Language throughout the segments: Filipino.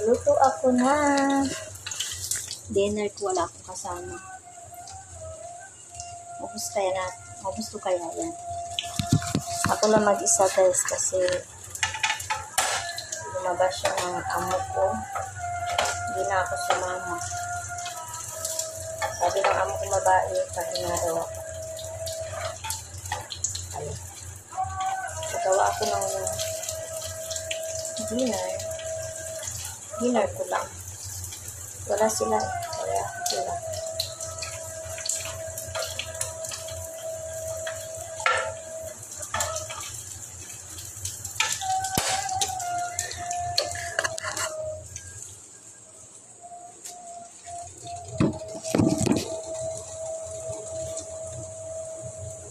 Magluluto ako na dinner ko, wala akong kasama. Magusto kaya yan. Ako lang mag-isa guys kasi lumabas siya ng amo ko. Hindi na ako sumama. Sabi ng amo ko babae, pahinga daw ako. Ayun. Nagawa ako ng dinner ko lang. Wala sila. Kaya sila.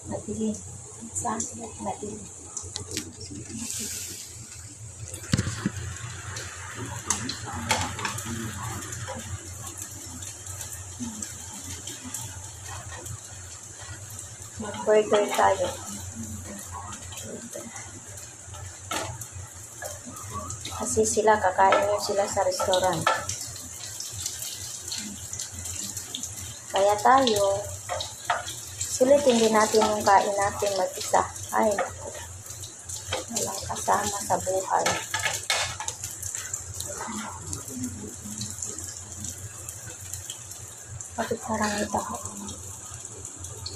Matili. Saan sila? Matili. Mag-burger tayo. Kasi sila, kakain yun sila sa restaurant. Kaya tayo, sulitin din natin yung kain natin mag-isa. Ay, walang kasama sa buhay. Bakit parang ito ako?